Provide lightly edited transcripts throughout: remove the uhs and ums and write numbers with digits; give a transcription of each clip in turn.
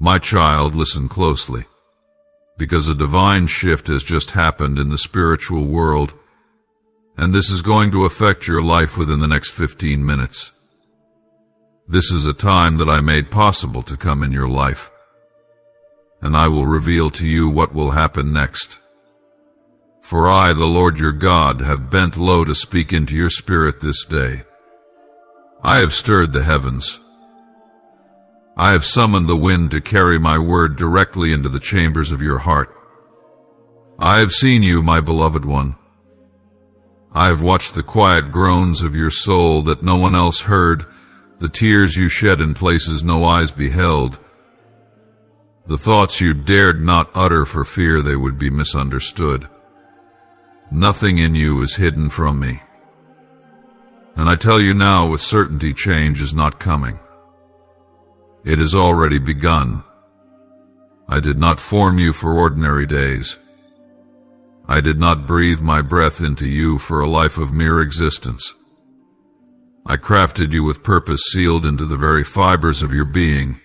My child, listen closely, because a divine shift has just happened in the spiritual world, and this is going to affect your life within the next 15 minutes. This is a time that I made possible to come in your life, and I will reveal to you what will happen next. For I, the Lord your God, have bent low to speak into your spirit this day. I have stirred the heavens. I have summoned the wind to carry my word directly into the chambers of your heart. I have seen you, my beloved one. I have watched the quiet groans of your soul that no one else heard, the tears you shed in places no eyes beheld, the thoughts you dared not utter for fear they would be misunderstood. Nothing in you is hidden from me. And I tell you now with certainty, change is not coming. It has already begun. I did not form you for ordinary days. I did not breathe my breath into you for a life of mere existence. I crafted you with purpose sealed into the very fibers of your being.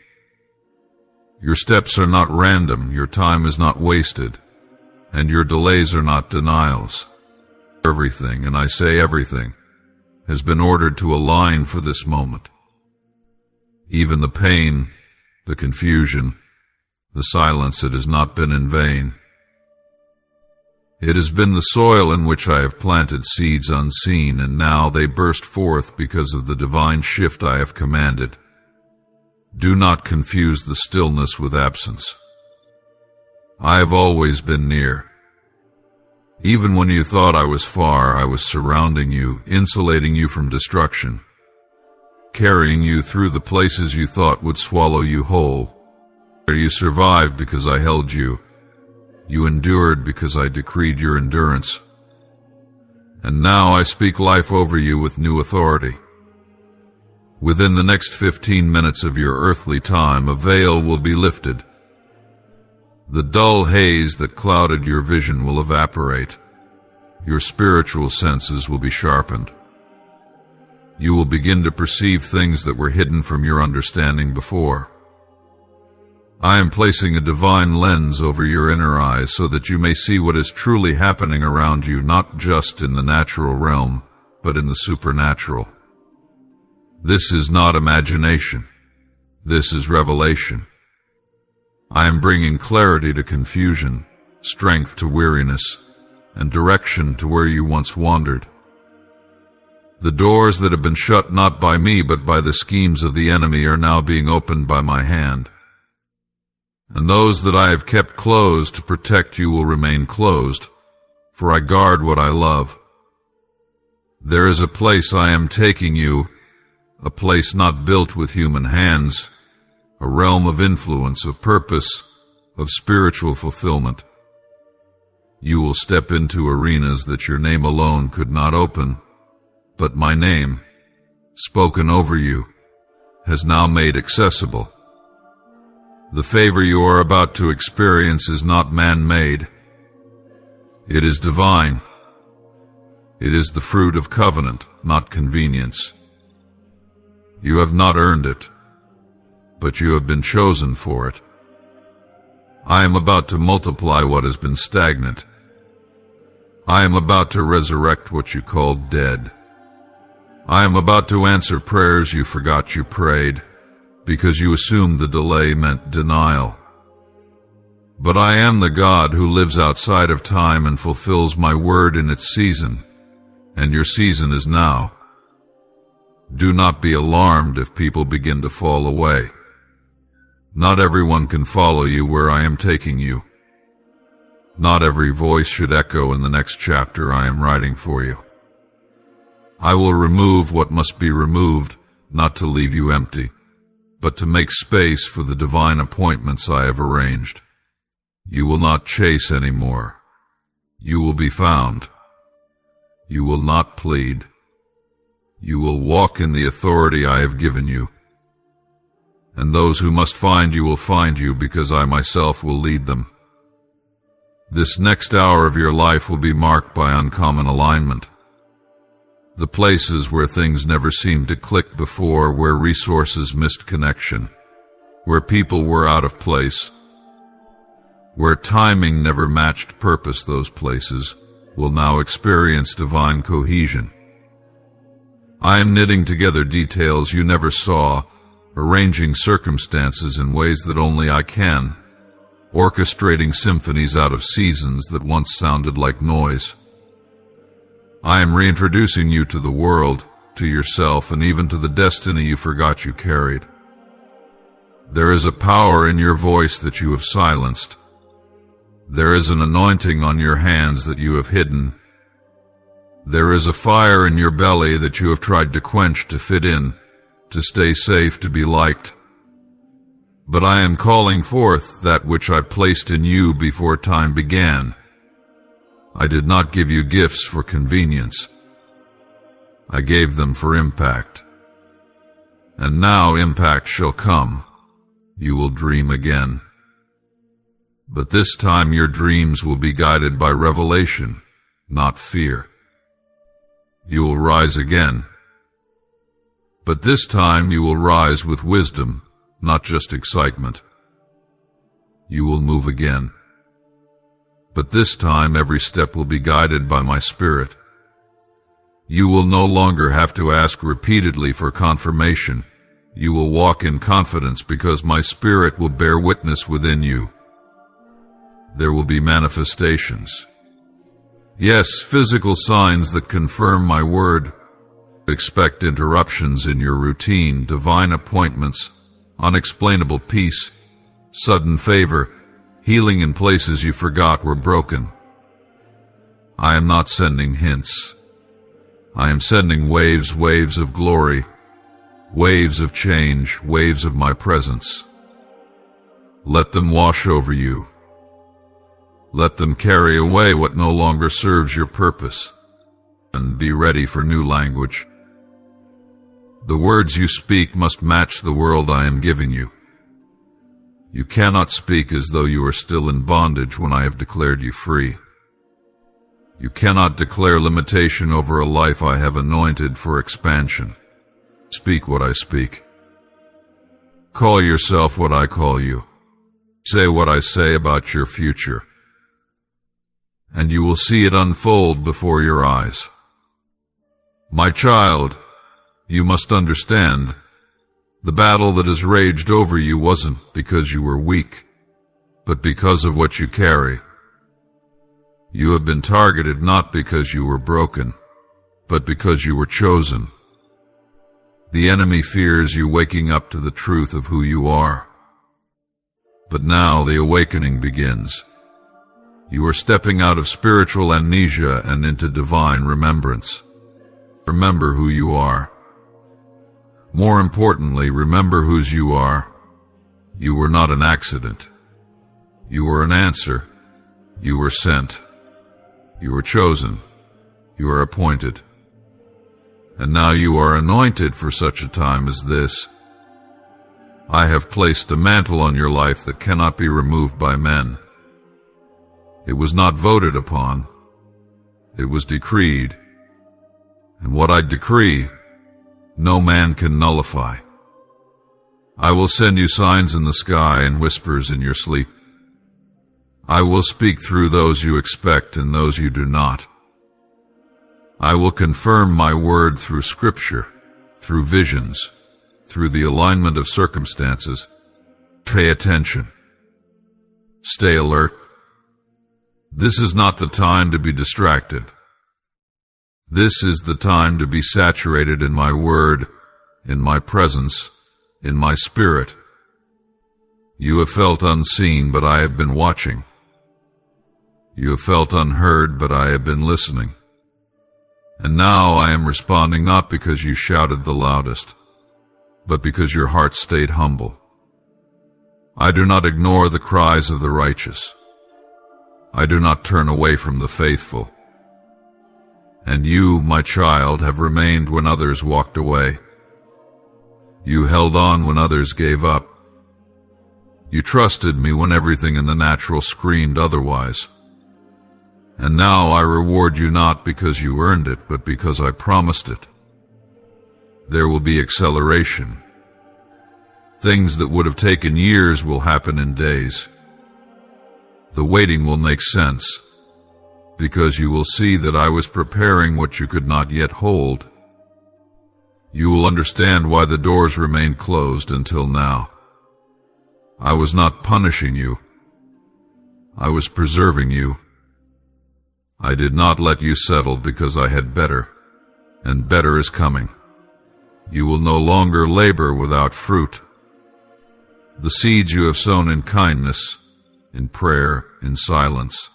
Your steps are not random, your time is not wasted, and your delays are not denials. Everything, and I say everything, has been ordered to align for this moment. Even the pain, the confusion, the silence, it has not been in vain. It has been the soil in which I have planted seeds unseen, and now they burst forth because of the divine shift I have commanded. Do not confuse the stillness with absence. I have always been near. Even when you thought I was far, I was surrounding you, insulating you from destruction, carrying you through the places you thought would swallow you whole. You survived because I held you. You endured because I decreed your endurance. And now I speak life over you with new authority. Within the next 15 minutes of your earthly time, a veil will be lifted. The dull haze that clouded your vision will evaporate. Your spiritual senses will be sharpened. You will begin to perceive things that were hidden from your understanding before. I am placing a divine lens over your inner eyes so that you may see what is truly happening around you, not just in the natural realm, but in the supernatural. This is not imagination. This is revelation. I am bringing clarity to confusion, strength to weariness, and direction to where you once wandered. The doors that have been shut not by me but by the schemes of the enemy are now being opened by my hand. And those that I have kept closed to protect you will remain closed, for I guard what I love. There is a place I am taking you, a place not built with human hands, a realm of influence, of purpose, of spiritual fulfillment. You will step into arenas that your name alone could not open, but my name, spoken over you, has now made accessible. The favor you are about to experience is not man-made. It is divine. It is the fruit of covenant, not convenience. You have not earned it, but you have been chosen for it. I am about to multiply what has been stagnant. I am about to resurrect what you called dead. I am about to answer prayers you forgot you prayed, because you assumed the delay meant denial. But I am the God who lives outside of time and fulfills my word in its season, and your season is now. Do not be alarmed if people begin to fall away. Not everyone can follow you where I am taking you. Not every voice should echo in the next chapter I am writing for you. I will remove what must be removed, not to leave you empty, but to make space for the divine appointments I have arranged. You will not chase anymore. You will be found. You will not plead. You will walk in the authority I have given you. And those who must find you will find you, because I myself will lead them. This next hour of your life will be marked by uncommon alignment. The places where things never seemed to click before, where resources missed connection, where people were out of place, where timing never matched purpose. Those places will now experience divine cohesion. I am knitting together details you never saw, arranging circumstances in ways that only I can, orchestrating symphonies out of seasons that once sounded like noise. I am reintroducing you to the world, to yourself, and even to the destiny you forgot you carried. There is a power in your voice that you have silenced. There is an anointing on your hands that you have hidden. There is a fire in your belly that you have tried to quench, to fit in, to stay safe, to be liked. But I am calling forth that which I placed in you before time began. I did not give you gifts for convenience. I gave them for impact. And now impact shall come. You will dream again. But this time your dreams will be guided by revelation, not fear. You will rise again. But this time you will rise with wisdom, not just excitement. You will move again. But this time every step will be guided by my Spirit. You will no longer have to ask repeatedly for confirmation. You will walk in confidence because my Spirit will bear witness within you. There will be manifestations. Yes, physical signs that confirm my word. Expect interruptions in your routine, divine appointments, unexplainable peace, sudden favor, healing in places you forgot were broken. I am not sending hints. I am sending waves, waves of glory, waves of change, waves of my presence. Let them wash over you. Let them carry away what no longer serves your purpose, and be ready for new language. The words you speak must match the world I am giving you. You cannot speak as though you are still in bondage when I have declared you free. You cannot declare limitation over a life I have anointed for expansion. Speak what I speak. Call yourself what I call you. Say what I say about your future, and you will see it unfold before your eyes. My child, you must understand, the battle that has raged over you wasn't because you were weak, but because of what you carry. You have been targeted not because you were broken, but because you were chosen. The enemy fears you waking up to the truth of who you are. But now the awakening begins. You are stepping out of spiritual amnesia and into divine remembrance. Remember who you are. More importantly, remember whose you are. You were not an accident. You were an answer. You were sent. You were chosen. You are appointed. And now you are anointed for such a time as this. I have placed a mantle on your life that cannot be removed by men. It was not voted upon. It was decreed. And what I decree, no man can nullify. I will send you signs in the sky and whispers in your sleep. I will speak through those you expect and those you do not. I will confirm my word through scripture, through visions, through the alignment of circumstances. Pay attention. Stay alert. This is not the time to be distracted. This is the time to be saturated in my word, in my presence, in my spirit. You have felt unseen, but I have been watching. You have felt unheard, but I have been listening. And now I am responding not because you shouted the loudest, but because your heart stayed humble. I do not ignore the cries of the righteous. I do not turn away from the faithful. And you, my child, have remained when others walked away. You held on when others gave up. You trusted me when everything in the natural screamed otherwise. And now I reward you not because you earned it, but because I promised it. There will be acceleration. Things that would have taken years will happen in days. The waiting will make sense, because you will see that I was preparing what you could not yet hold. You will understand why the doors remained closed until now. I was not punishing you. I was preserving you. I did not let you settle because I had better, and better is coming. You will no longer labor without fruit. The seeds you have sown in kindness, in prayer, in silence,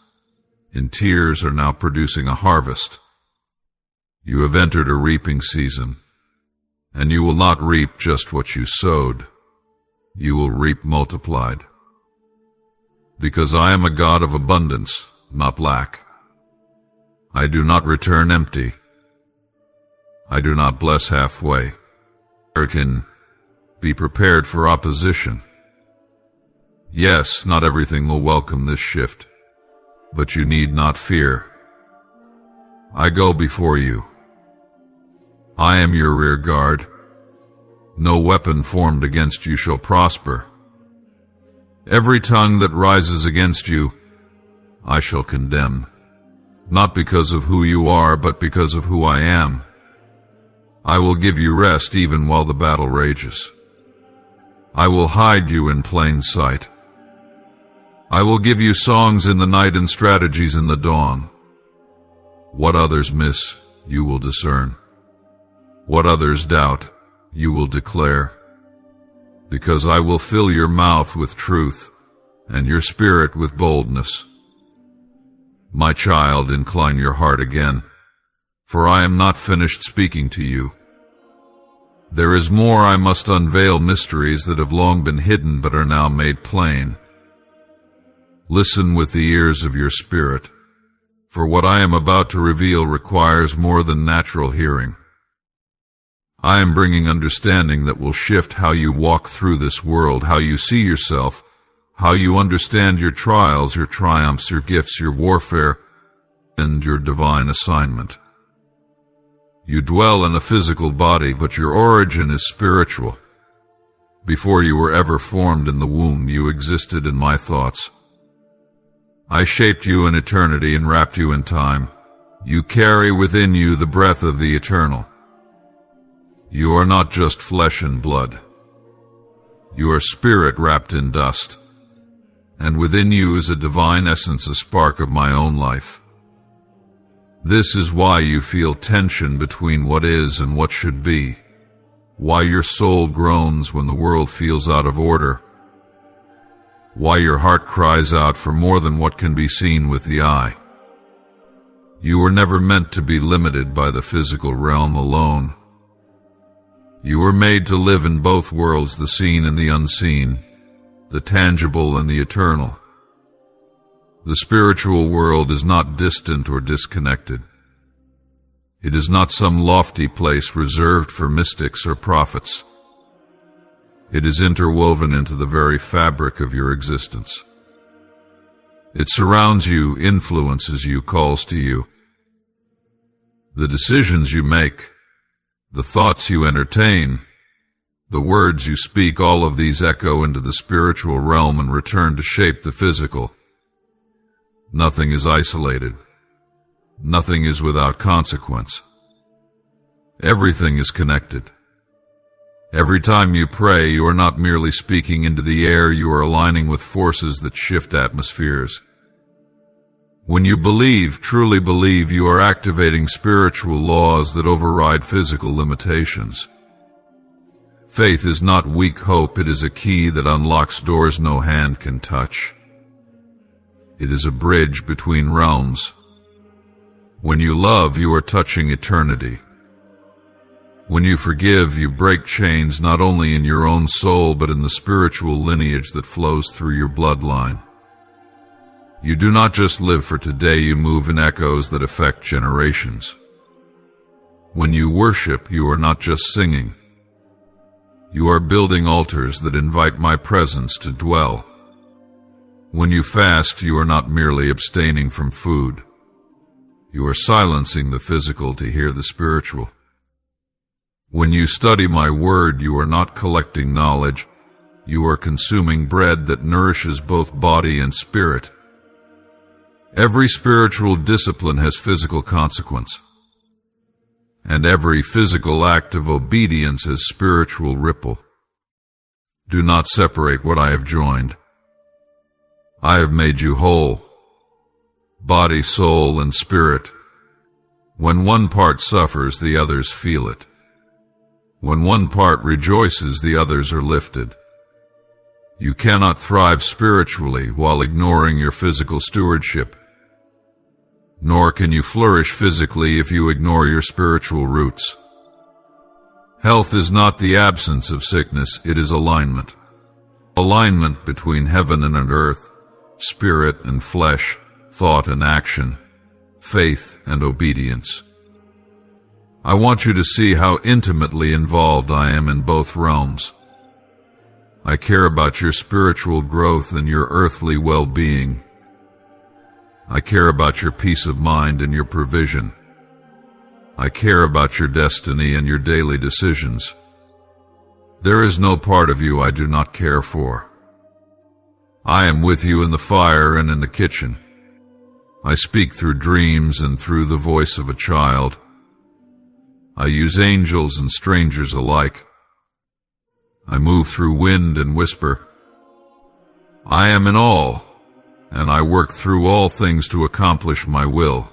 in tears are now producing a harvest. You have entered a reaping season, and you will not reap just what you sowed. You will reap multiplied. Because I am a God of abundance, not lack. I do not return empty. I do not bless halfway. Be prepared for opposition. Yes, not everything will welcome this shift, but you need not fear. I go before you. I am your rear guard. No weapon formed against you shall prosper. Every tongue that rises against you, I shall condemn, not because of who you are, but because of who I am. I will give you rest even while the battle rages. I will hide you in plain sight. I will give you songs in the night and strategies in the dawn. What others miss, you will discern. What others doubt, you will declare. Because I will fill your mouth with truth, and your spirit with boldness. My child, incline your heart again, for I am not finished speaking to you. There is more. I must unveil mysteries that have long been hidden but are now made plain. Listen with the ears of your spirit, for what I am about to reveal requires more than natural hearing. I am bringing understanding that will shift how you walk through this world, how you see yourself, how you understand your trials, your triumphs, your gifts, your warfare, and your divine assignment. You dwell in a physical body, but your origin is spiritual. Before you were ever formed in the womb, you existed in my thoughts. I shaped you in eternity and wrapped you in time. You carry within you the breath of the eternal. You are not just flesh and blood. You are spirit wrapped in dust, and within you is a divine essence, a spark of my own life. This is why you feel tension between what is and what should be, why your soul groans when the world feels out of order, why your heart cries out for more than what can be seen with the eye. You were never meant to be limited by the physical realm alone. You were made to live in both worlds, the seen and the unseen, the tangible and the eternal. The spiritual world is not distant or disconnected. It is not some lofty place reserved for mystics or prophets. It is interwoven into the very fabric of your existence. It surrounds you, influences you, calls to you. The decisions you make, the thoughts you entertain, the words you speak, all of these echo into the spiritual realm and return to shape the physical. Nothing is isolated. Nothing is without consequence. Everything is connected. Every time you pray, you are not merely speaking into the air, you are aligning with forces that shift atmospheres. When you believe, truly believe, you are activating spiritual laws that override physical limitations. Faith is not weak hope, it is a key that unlocks doors no hand can touch. It is a bridge between realms. When you love, you are touching eternity. When you forgive, you break chains not only in your own soul but in the spiritual lineage that flows through your bloodline. You do not just live for today, you move in echoes that affect generations. When you worship, you are not just singing. You are building altars that invite my presence to dwell. When you fast, you are not merely abstaining from food. You are silencing the physical to hear the spiritual. When you study my word, you are not collecting knowledge, You are consuming bread that nourishes both body and spirit. Every spiritual discipline has physical consequence, and every physical act of obedience has spiritual ripple. Do not separate what I have joined. I have made you whole, body, soul, and spirit. When one part suffers, the others feel it. When one part rejoices, the others are lifted. You cannot thrive spiritually while ignoring your physical stewardship, nor can you flourish physically if you ignore your spiritual roots. Health is not the absence of sickness, it is alignment. Alignment between heaven and earth, spirit and flesh, thought and action, faith and obedience. I want you to see how intimately involved I am in both realms. I care about your spiritual growth and your earthly well-being. I care about your peace of mind and your provision. I care about your destiny and your daily decisions. There is no part of you I do not care for. I am with you in the fire and in the kitchen. I speak through dreams and through the voice of a child. I use angels and strangers alike. I move through wind and whisper. I am in all, and I work through all things to accomplish my will.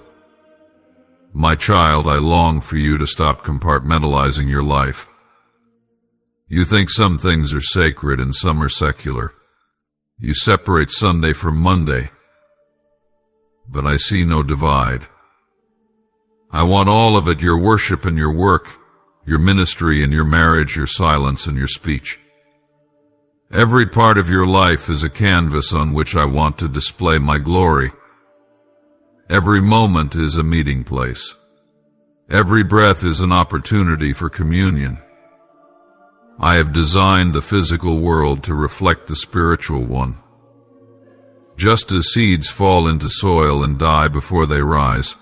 My child, I long for you to stop compartmentalizing your life. You think some things are sacred and some are secular. You separate Sunday from Monday, but I see no divide. I want all of it, your worship and your work, your ministry and your marriage, your silence and your speech. Every part of your life is a canvas on which I want to display my glory. Every moment is a meeting place. Every breath is an opportunity for communion. I have designed the physical world to reflect the spiritual one. Just as seeds fall into soil and die before they rise,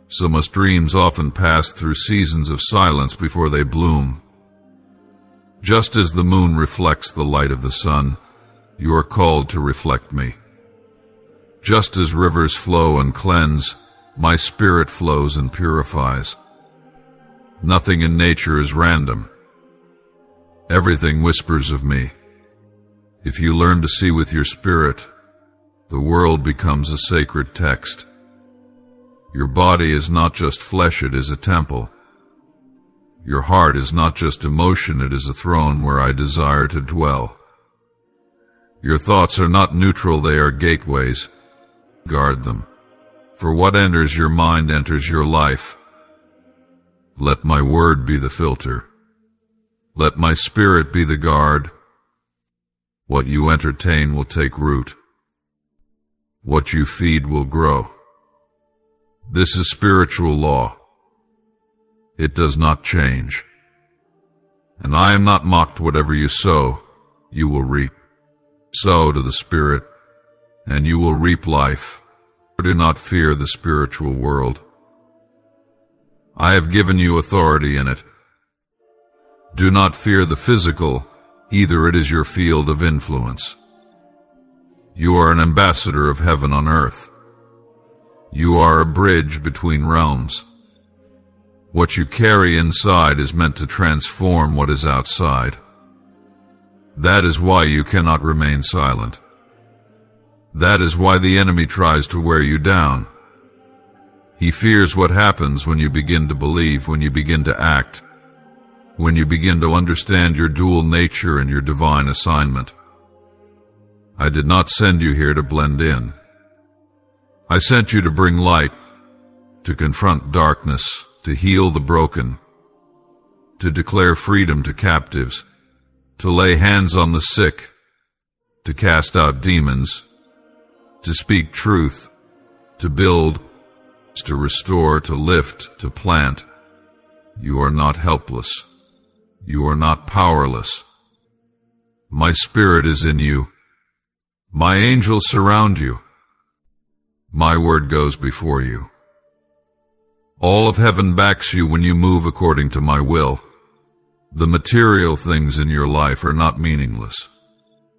so must dreams often pass through seasons of silence before they bloom. Just as the moon reflects the light of the sun, you are called to reflect me. Just as rivers flow and cleanse, my spirit flows and purifies. Nothing in nature is random. Everything whispers of me. If you learn to see with your spirit, the world becomes a sacred text. Your body is not just flesh, it is a temple. Your heart is not just emotion, it is a throne where I desire to dwell. Your thoughts are not neutral, they are gateways. Guard them, for what enters your mind enters your life. Let my word be the filter. Let my spirit be the guard. What you entertain will take root. What you feed will grow. This is spiritual law. It does not change. And I am not mocked. Whatever you sow, you will reap. Sow to the Spirit, and you will reap life. Do not fear the spiritual world. I have given you authority in it. Do not fear the physical, either it is your field of influence. You are an ambassador of heaven on earth. You are a bridge between realms. What you carry inside is meant to transform what is outside. That is why you cannot remain silent. That is why the enemy tries to wear you down. He fears what happens when you begin to believe, when you begin to act, when you begin to understand your dual nature and your divine assignment. I did not send you here to blend in. I sent you to bring light, to confront darkness, to heal the broken, to declare freedom to captives, to lay hands on the sick, to cast out demons, to speak truth, to build, to restore, to lift, to plant. You are not helpless. You are not powerless. My spirit is in you. My angels surround you. My word goes before you. All of heaven backs you when you move according to my will. The material things in your life are not meaningless.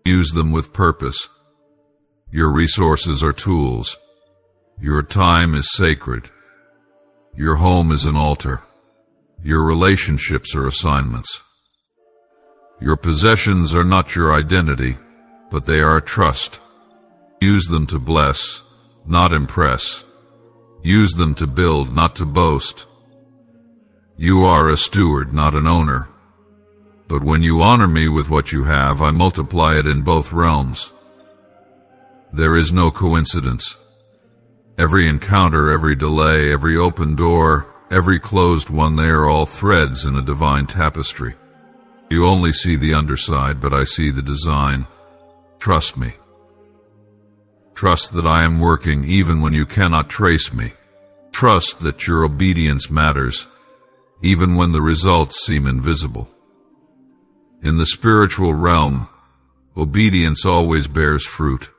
Use them with purpose. Your resources are tools. Your time is sacred. Your home is an altar. Your relationships are assignments. Your possessions are not your identity, but they are a trust. Use them to bless, not impress. Use them to build, not to boast. You are a steward, not an owner. But when you honor me with what you have, I multiply it in both realms. There is no coincidence. Every encounter, every delay, every open door, every closed one, they are all threads in a divine tapestry. You only see the underside, but I see the design. Trust me. Trust that I am working even when you cannot trace me. Trust that your obedience matters, even when the results seem invisible. In the spiritual realm, obedience always bears fruit,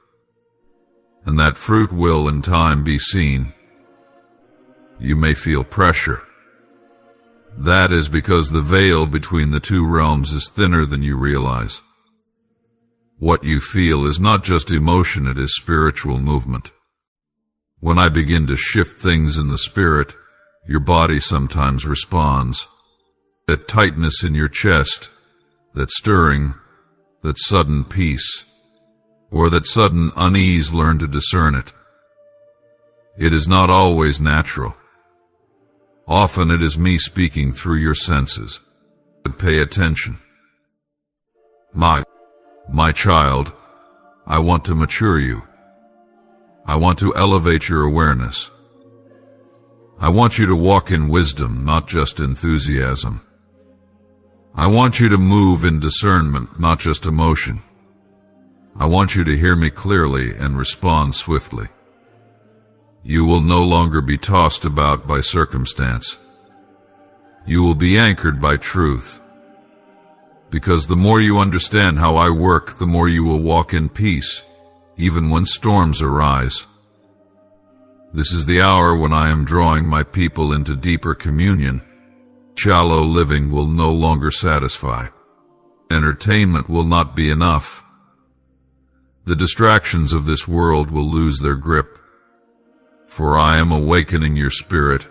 and that fruit will in time be seen. You may feel pressure. That is because the veil between the two realms is thinner than you realize. What you feel is not just emotion, it is spiritual movement. When I begin to shift things in the spirit, your body sometimes responds. That tightness in your chest, that stirring, that sudden peace, or that sudden unease, learn to discern it. It is not always natural. Often it is me speaking through your senses. But pay attention. My child, I want to mature you. I want to elevate your awareness. I want you to walk in wisdom, not just enthusiasm. I want you to move in discernment, not just emotion. I want you to hear me clearly and respond swiftly. You will no longer be tossed about by circumstance. You will be anchored by truth. Because the more you understand how I work, the more you will walk in peace, even when storms arise. This is the hour when I am drawing my people into deeper communion. Shallow living will no longer satisfy. Entertainment will not be enough. The distractions of this world will lose their grip. For I am awakening your spirit.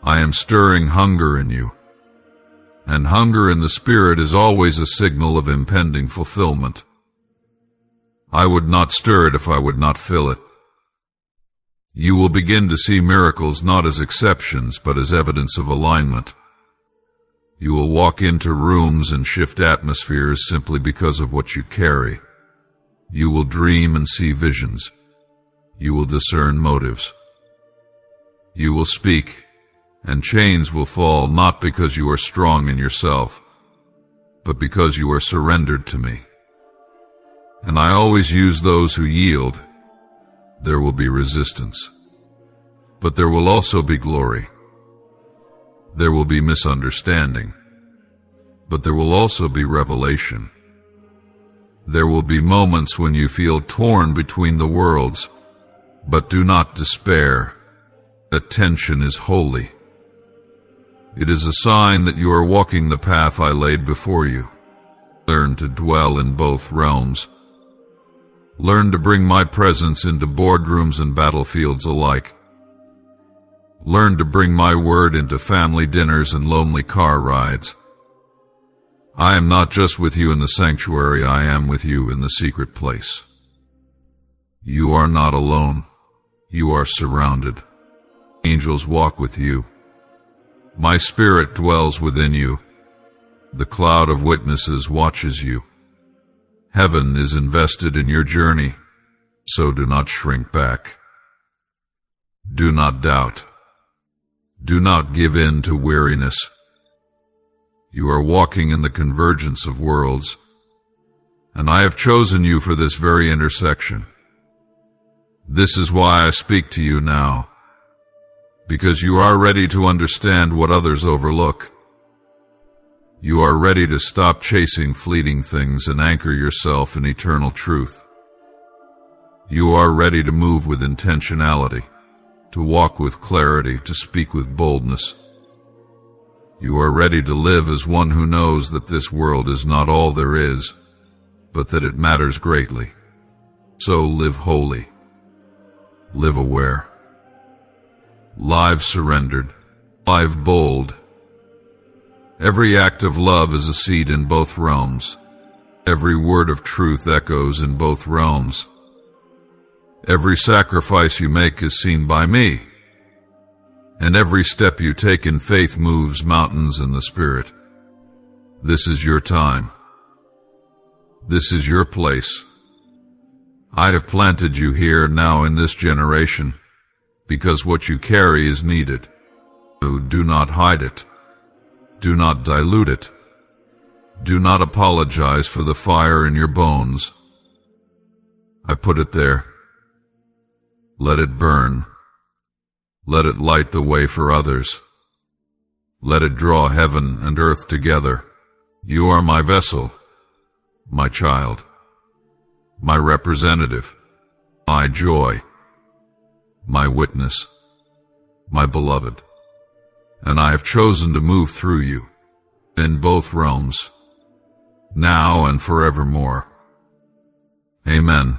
I am stirring hunger in you. And hunger in the spirit is always a signal of impending fulfillment. I would not stir it if I would not fill it. You will begin to see miracles not as exceptions, but as evidence of alignment. You will walk into rooms and shift atmospheres simply because of what you carry. You will dream and see visions. You will discern motives. You will speak, and chains will fall not because you are strong in yourself, but because you are surrendered to me. And I always use those who yield. There will be resistance, but there will also be glory. There will be misunderstanding, but there will also be revelation. There will be moments when you feel torn between the worlds, but do not despair. Attention is holy. It is a sign that you are walking the path I laid before you. Learn to dwell in both realms. Learn to bring my presence into boardrooms and battlefields alike. Learn to bring my word into family dinners and lonely car rides. I am not just with you in the sanctuary, I am with you in the secret place. You are not alone. You are surrounded. Angels walk with you. My spirit dwells within you. The cloud of witnesses watches you. Heaven is invested in your journey, so do not shrink back. Do not doubt. Do not give in to weariness. You are walking in the convergence of worlds, and I have chosen you for this very intersection. This is why I speak to you now, because you are ready to understand what others overlook. You are ready to stop chasing fleeting things and anchor yourself in eternal truth. You are ready to move with intentionality, to walk with clarity, to speak with boldness. You are ready to live as one who knows that this world is not all there is, but that it matters greatly. So live holy, live aware, live surrendered, live bold. Every act of love is a seed in both realms. Every word of truth echoes in both realms. Every sacrifice you make is seen by me, and every step you take in faith moves mountains in the Spirit. This is your time. This is your place. I have planted you here now in this generation, because what you carry is needed. Do not hide it. Do not dilute it. Do not apologize for the fire in your bones. I put it there. Let it burn. Let it light the way for others. Let it draw heaven and earth together. You are my vessel, my child, my representative, my joy, my witness, my beloved. And I have chosen to move through you in both realms, now and forevermore. Amen.